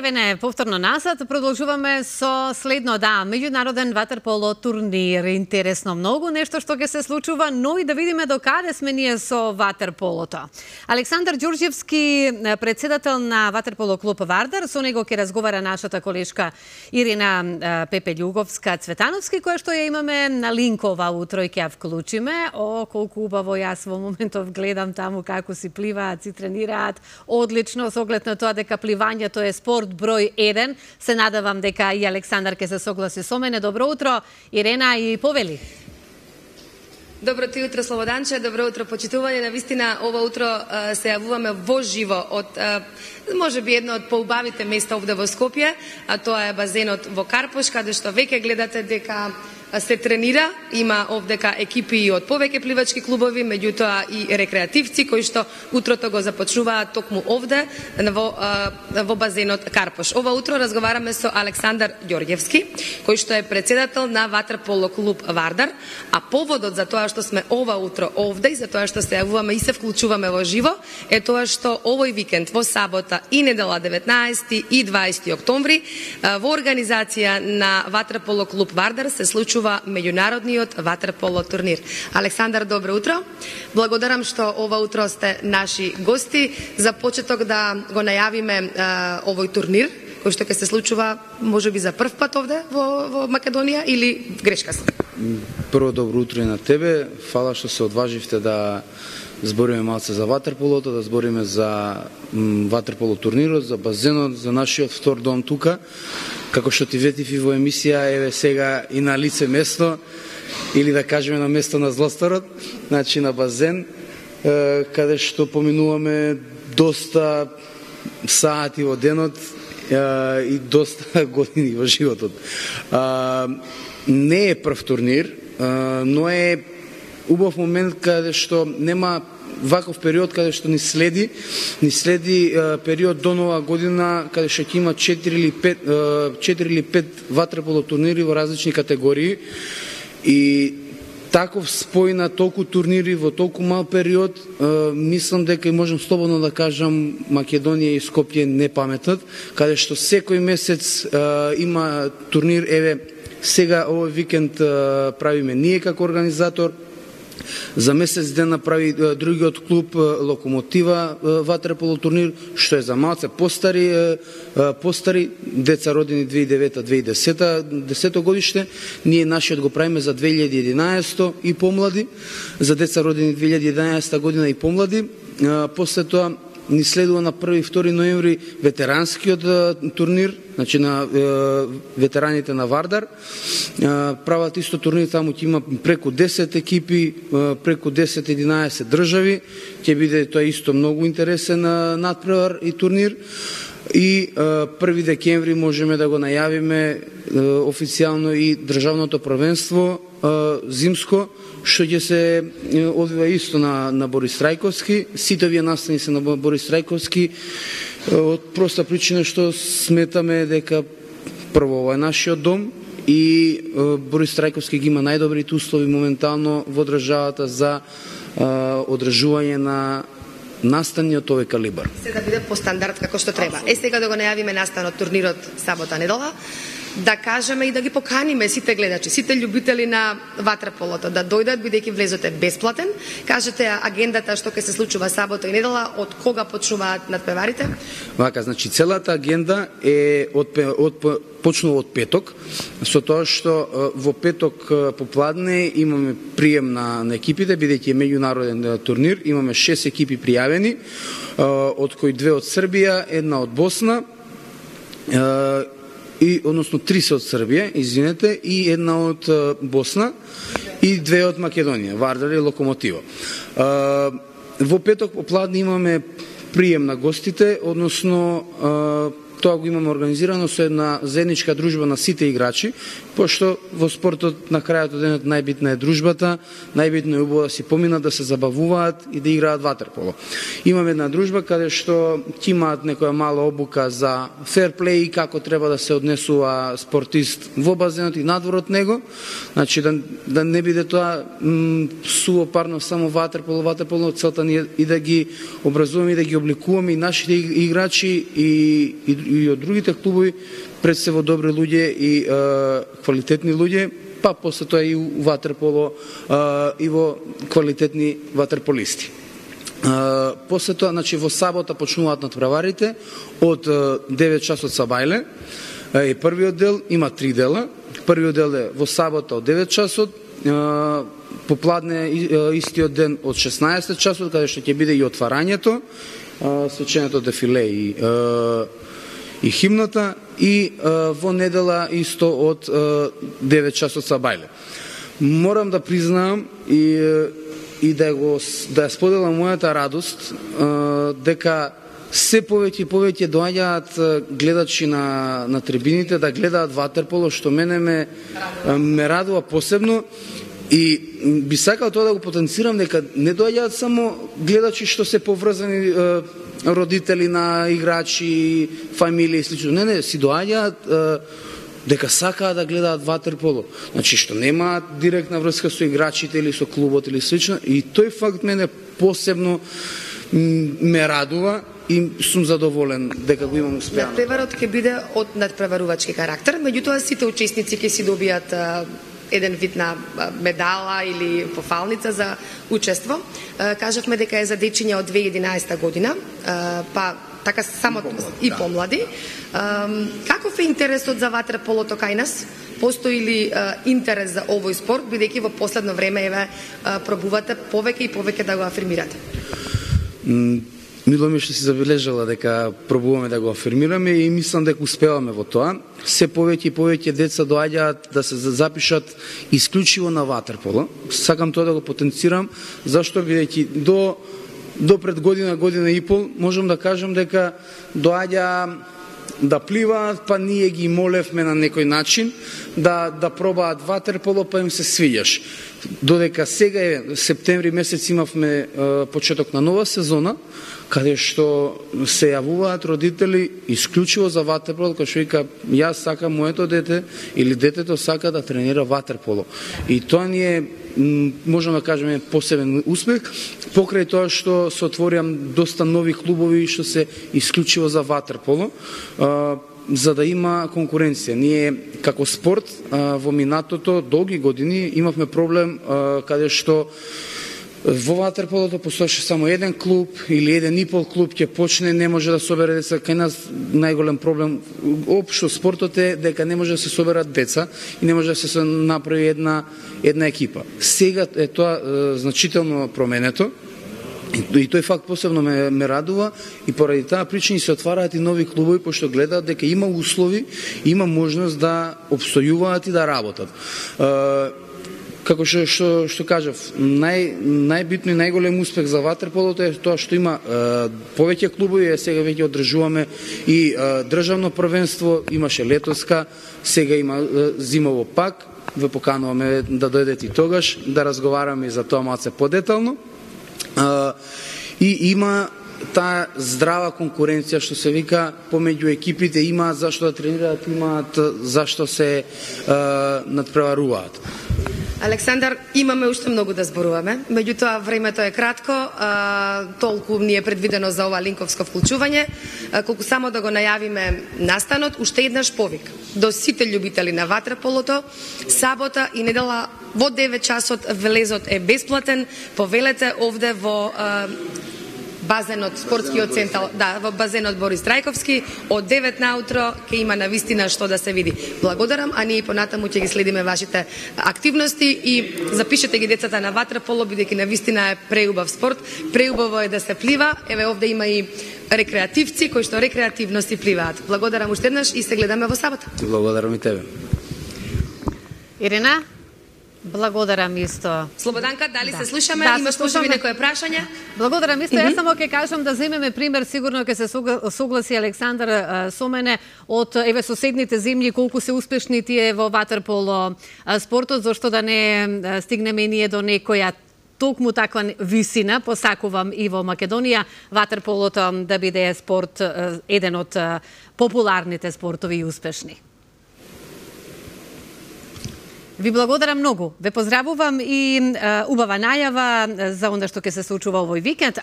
Евене, повторно назад, продолжуваме со следно, меѓународен ватерполо турнир. Интересно многу нешто што ќе се случува, но и да видиме до каде сме ние со ватерполото. Александар Ѓурѓевски, председател на ватерполо клуб Вардар, со него ќе разговара нашата колешка Ирина Пепе Љуговска-Цветановски, која што ја имаме на линк ова утро и ќе ја вклучиме. О, колку убаво, јас во моментов гледам таму како си пливаат, си тренираат одлично, со оглед на тоа дека пливањето е спорт број 1. Се надавам дека и Александар ќе се согласи со мене. Добро утро, Ирена, и повели. Добро ти утро, Слободанче, добро утро, почитување. Навистина, ова утро се јавуваме во живо од можеби едно од поубавите места овде во Скопје, а тоа е базенот во Карпош, каде што веќе гледате дека се тренира, има овдека екипи и од повеќе пливачки клубови, меѓутоа и рекреативци кои што утрото го започнуваат токму овде во базенот Карпош. Ова утро разговараме со Александар Ѓурѓевски, кој што е председател на ватерполо клуб Вардар, а поводот за тоа што сме ова утро овде и за тоа што се јавуваме и се вклучуваме во живо е тоа што овој викенд во сабота и недела 19 и 20 октомври во организација на ватерполо клуб Вардар се случува меѓународниот ватерполо турнир. Александар, добро утро. Благодарам што ова утро сте наши гости. За почеток да го најавиме овој турнир, кој што ќе се случува можеби за прв пат овде во Македонија, или грешка сум? Прво добро утро и на тебе. Фала што се одваживте да збориме малце за ватерполото, да збориме за ватерполо турнирот, за базенот, за нашиот втор дом тука. Како што ти ветив и во емисија, еве сега и на лице место, или да кажеме на место на злостарот, значи на базен, каде што поминуваме доста сати во денот и доста години во животот. Не е прв турнир, но е убав момент каде што нема ваков период каде што ни следи период до нова година, каде што ќе има 4 или 5 ватерполо турнири во различни категории, и таков спој на толку турнири во толку мал период, мислам дека и можам слободно да кажам Македонија и Скопје не паметат, каде што секој месец има турнир. Еве сега овој викенд правиме ние како организатор. За месец ден направи другиот клуб Локомотива ватерполо турнир, што е за малце постари деца родени 2009-2010 годиште. Ние нашиот го правиме за 2011 и помлади, за деца родени 2011 година и помлади. После тоа ни следува на 1 и 2 ноември ветеранскиот турнир, значи на ветераните на Вардар. Прават исто турнир, таму ќе има преку 10 екипи, преку 10-11 држави. Ќе биде тоа исто многу интересен натпревар и турнир. И 1 декември можеме да го најавиме официјално и државното првенство зимско, што ќе се одвива исто на Борис Трајковски. Сите овие настани се на Борис Трајковски, од проста причина што сметаме дека прво ова е нашиот дом и Борис Трајковски ги има најдобрите услови моментално во државата за одржување на настани од овој калибар. Се да биде по стандард како што треба. Сега да го најавиме настанот турнирот сабота недела, да кажеме и да ги поканиме сите гледачи, сите љубители на ватерполото да дојдат, бидејќи влезот е бесплатен. Кажете агендата што ќе се случува сабота и недела, од кога почнуваат надпеварите? Вака, значи целата агенда е почнува од петок, со тоа што во петок попладне имаме прием на екипите, бидејќи е меѓународен турнир. Имаме 6 екипи пријавени, од кои 2 од Србија, една од Босна, односно 3 се од Србија, извинете, и една од Босна и 2 од Македонија, Вардар и Локомотива. Во петок попладне имаме прием на гостите, односно тоа го имаме организирано со една заедничка дружба на сите играчи, пошто во спортот на крајот од денот најбитна е дружбата, најбитно е убаво да си поминат, да се забавуваат и да играат ватерполо. Имаме една дружба каде што ќе имаат некоја мала обука за ферплеј, како треба да се однесува спортист во базенот и надвор од него, значи да не биде тоа сувопарно само ватерполо, целта ни е и да ги образуваме и да ги обликуваме и нашите играчи и и од другите клубови, пред се во добри луѓе и квалитетни луѓе, па после тоа и у ватерполо и во квалитетни ватерполисти. После тоа, значи, во сабота почнуваат надпреварите од 9 часот са бајле. И првиот дел има 3 дела. Првиот дел е во сабота од 9 часот, попладне истиот ден од 16 часот, каде што ќе биде и отварањето, свеченото дефиле и химната, и во недела исто од 9 часот са бајле. Морам да признаам и да ја споделам мојата радост дека се повеќе и повеќе доаѓаат гледачи на трибините да гледаат ватерполо, што мене ме радува посебно, и би сакал тоа да го потенцирам, дека не доаѓаат само гледачи што се поврзани родители на играчи, фамилии и слично. Не, си доаѓаат дека сакаат да гледаат ватерполо. Значи, што немаат директна врска со играчите или со клубот или слично. И тој факт мене посебно ме радува и сум задоволен дека го имам успеано. Надпреварот ќе биде од надпреварувачки карактер, меѓутоа сите учесници ќе си добијат еден вид на медала или пофалница за учество. Кажавме дека е за дечиња од 2011 година, па така само и помлади. Каков е интересот за ватерполото кај нас? Постои ли интерес за овој спорт, бидејќи во последно време еве пробувате повеќе и повеќе да го афирмирате? Мило ми што си забележала дека пробуваме да го афирмираме и мислам дека успеваме во тоа. Се повеќе и повеќе деца доаѓаат да се запишат исклучиво на ватерполо. Сакам тоа да го потенцирам, зашто бидејќи до пред година и пол, можам да кажам дека доаѓа да пливаат, па ние ги молевме на некој начин да пробаат ватерполо, па им се свиѓаш. Додека сега септември месец имавме почеток на нова сезона, каде што се јавуваат родители исклучиво за ватерполо, кај што вика, јас сакам моето дете или детето сака да тренира ватерполо. И тоа ни е, можам да кажеме, посебен успех, покрај тоа што се отворија доста нови клубови што се исклучиво за ватерполо, за да има конкуренција. Ние како спорт во минатото долги години имавме проблем каде што во ватерполото постоеше само еден клуб или еден и пол клуб ќе почне, не може да собере деца. Кај нас најголем проблем општо спортот е дека не може да се соберат деца и не може да се направи една екипа. Сега е тоа значително променето. И тој факт посебно ме радува и поради таа причина се отвараат и нови клубови, пошто гледаат дека има услови, има можност да обстојуваат и да работат. Како што кажав, најбитно и најголем успех за ватерполото е тоа што има повеќе клубови, сега веќе одржуваме и државно првенство, имаше летоска, сега има зимово пак, ве покануваме да дојдете и тогаш, да разговараме за тоа малце подетално. И има таа здрава конкуренција што се вика помеѓу екипите, имаат зашто да тренираат, имаат зашто се надпреваруваат. Александар, имаме уште многу да зборуваме, меѓутоа времето е кратко, толку ни е предвидено за ова линковско вклучување, колку само да го најавиме настанот, уште еднаш повик до сите љубители на ватерполото, сабота и недела во 9 часот влезот е бесплатен, повелете овде во базенот, спортскиот центар, во базенот Борис Трајковски, од 9 наутро ќе има навистина што да се види. Благодарам, а ние понатаму ќе ги следиме вашите активности и запишете ги децата на ватерполо, бидејќи навистина е преубав спорт, преубаво е да се плива, еве овде има и рекреативци кои што рекреативно си пливаат. Благодарам уште еднаш и се гледаме во сабота. Благодарам и тебе. Ирина? Благодарам исто. Слободанка, дали се слушаме? Имаш можеби некое прашање? Благодарам исто. Јас само ќе кажам да земеме пример, сигурно ќе се согласи Александар со мене, од еве соседните земји колку се успешни тие во ватерполо спортот, зашто да не стигнеме ние до некоја толкму таква висина. Посакувам и во Македонија ватерполото да биде спорт еден од популарните спортови и успешни. Ви благодарам многу. Ве поздравувам и убава најава за онда што ќе се случува овој викенд.